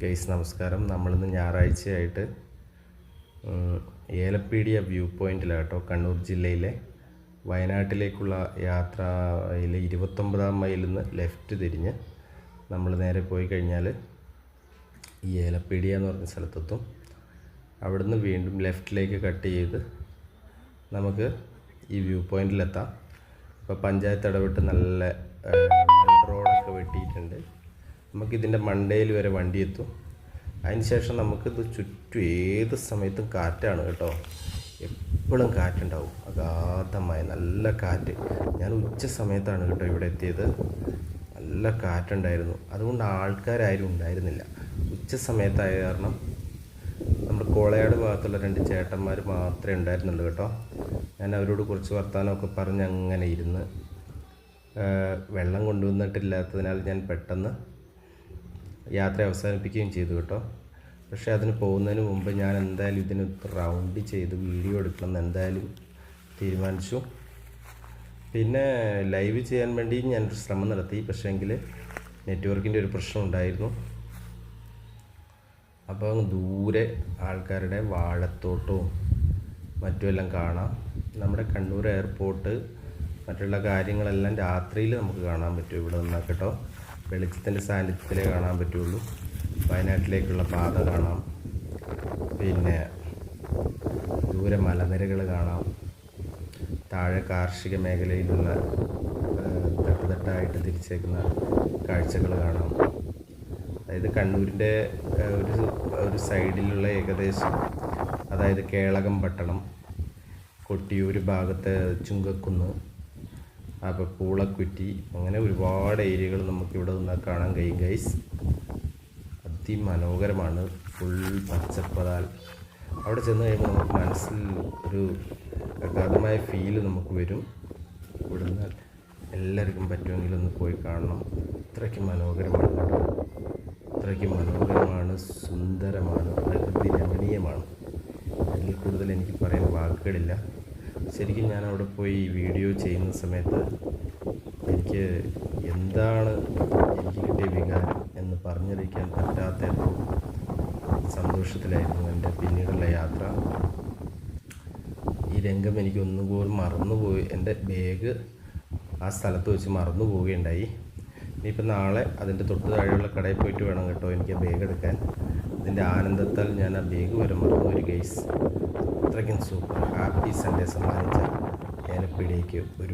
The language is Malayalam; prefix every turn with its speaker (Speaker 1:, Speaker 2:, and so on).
Speaker 1: ഗൈസ് നമസ്കാരം. നമ്മളിന്ന് ഞായറാഴ്ചയായിട്ട് ഏലപ്പീടിയ വ്യൂ പോയിൻറ്റിലാട്ടോ, കണ്ണൂർ ജില്ലയിലെ വയനാട്ടിലേക്കുള്ള യാത്രയിൽ 29-ാം മൈലിൽ നിന്ന് ലെഫ്റ്റ് തിരിഞ്ഞ് നമ്മൾ നേരെ പോയി കഴിഞ്ഞാൽ ഈ ഏലപ്പീടിയ എന്ന് പറഞ്ഞ സ്ഥലത്തെത്തും. അവിടുന്ന് വീണ്ടും ലെഫ്റ്റിലേക്ക് കട്ട് ചെയ്ത് നമുക്ക് ഈ വ്യൂ പോയിൻറ്റിലെത്താം. ഇപ്പോൾ പഞ്ചായത്ത് ഇടവിട്ട് നല്ല മൺ റോഡൊക്കെ വെട്ടിയിട്ടുണ്ട്. നമുക്കിതിൻ്റെ മണ്ടയിൽ വരെ വണ്ടി എത്തും. അതിന് ശേഷം നമുക്കിത് ചുറ്റും ഏത് സമയത്തും കാറ്റാണ് കേട്ടോ, എപ്പോഴും കാറ്റുണ്ടാവും, അഗാധമായ നല്ല കാറ്റ്. ഞാൻ ഉച്ച സമയത്താണ് കേട്ടോ ഇവിടെ എത്തിയത്. നല്ല കാറ്റുണ്ടായിരുന്നു, അതുകൊണ്ട് ആൾക്കാരാരും ഉണ്ടായിരുന്നില്ല. ഉച്ച സമയത്തായ കാരണം നമ്മുടെ കോളയാട് ഭാഗത്തുള്ള 2 ചേട്ടന്മാർ മാത്രമേ ഉണ്ടായിരുന്നുള്ളൂ കേട്ടോ. ഞാൻ അവരോട് കുറച്ച് വർത്തമാനമൊക്കെ പറഞ്ഞ് അങ്ങനെ ഇരുന്ന്, വെള്ളം കൊണ്ടുവന്നിട്ടില്ലാത്തതിനാൽ ഞാൻ പെട്ടെന്ന് യാത്ര അവസാനിപ്പിക്കുകയും ചെയ്തു കേട്ടോ. പക്ഷേ അതിന് പോകുന്നതിന് മുമ്പ് ഞാൻ എന്തായാലും ഇതിന് റൗണ്ട് ചെയ്ത് വീഡിയോ എടുക്കണമെന്ന് എന്തായാലും തീരുമാനിച്ചു. പിന്നെ ലൈവ് ചെയ്യാൻ വേണ്ടി ഞാനൊരു ശ്രമം നടത്തി, പക്ഷേ എങ്കിൽ നെറ്റ്വർക്കിൻ്റെ ഒരു പ്രശ്നം ഉണ്ടായിരുന്നു. അപ്പോൾ ദൂരെ ആൾക്കാരുടെ വാഴത്തോട്ടവും മറ്റുമെല്ലാം കാണാം. നമ്മുടെ കണ്ണൂർ എയർപോർട്ട് മറ്റുള്ള കാര്യങ്ങളെല്ലാം രാത്രിയിൽ നമുക്ക് കാണാൻ പറ്റും ഇവിടെ നിന്നാൽ കേട്ടോ. വെളിച്ചത്തിൻ്റെ സാന്നിധ്യത്തിലേ കാണാൻ പറ്റുള്ളൂ. വയനാട്ടിലേക്കുള്ള പാത കാണാം, പിന്നെ ദൂരെ മലനിരകൾ കാണാം, താഴെ കാർഷിക മേഖലയിലുള്ള തട്ടുതട്ടായിട്ട് തിരിച്ചേക്കുന്ന കാഴ്ചകൾ കാണാം. അതായത് കണ്ണൂരിൻ്റെ ഒരു സൈഡിലുള്ള ഏകദേശം, അതായത് കേളകം പട്ടണം, കൊട്ടിയൂർ ഭാഗത്തെ ചുങ്കക്കുന്ന്, അപ്പോൾ പൂളക്കുറ്റി, അങ്ങനെ ഒരുപാട് ഏരിയകൾ നമുക്കിവിടെ നിന്ന് കാണാൻ കഴിയും ഗൈസ്. അതിമനോഹരമാണ്, ഫുൾ പച്ചപ്പതാൽ. അവിടെ ചെന്ന് കഴിയുമ്പോൾ നമുക്ക് മനസ്സിൽ ഒരു അഗാധമായ ഫീല് നമുക്ക് വരും. ഇവിടുന്ന് എല്ലാവർക്കും പറ്റുമെങ്കിൽ ഒന്ന് പോയി കാണണം. അത്രയ്ക്ക് മനോഹരമാണ് കേട്ടോ, അത്രയ്ക്ക് മനോഹരമാണ്, സുന്ദരമാണ്, പ്രകൃതി രമണീയമാണ്. അതിൽ കൂടുതൽ എനിക്ക് പറയാൻ വാക്കുകളില്ല. ശരിക്കും ഞാൻ അവിടെ പോയി വീഡിയോ ചെയ്യുന്ന സമയത്ത് എനിക്ക് എന്താണ് എനിക്ക് കിട്ടിയ വികാരം എന്ന് പറഞ്ഞറിയിക്കാൻ പറ്റാത്ത സന്തോഷത്തിലായിരുന്നു എൻ്റെ പിന്നീടുള്ള യാത്ര. ഈ രംഗം എനിക്ക് ഒന്നുപോലും മറന്നുപോയി. എൻ്റെ ബാഗ് ആ സ്ഥലത്ത് വെച്ച് മറന്നു പോവുകയുണ്ടായി. ഇനിയിപ്പോൾ നാളെ അതിൻ്റെ തൊട്ട് താഴെയുള്ള കടയിൽ പോയിട്ട് വേണം കേട്ടോ എനിക്ക് ബാഗ് എടുക്കാൻ. അതിൻ്റെ ആനന്ദത്താൽ ഞാൻ ആ ബാഗ് വരെ മറന്നു ഒരു ഗൈസ്. അത്രയ്ക്കും സൂപ്പർ ഹാപ്പി സൺഡേ സമ്മാനിച്ച ഏലപ്പീടിയയ്ക്ക് ഒരുപാട്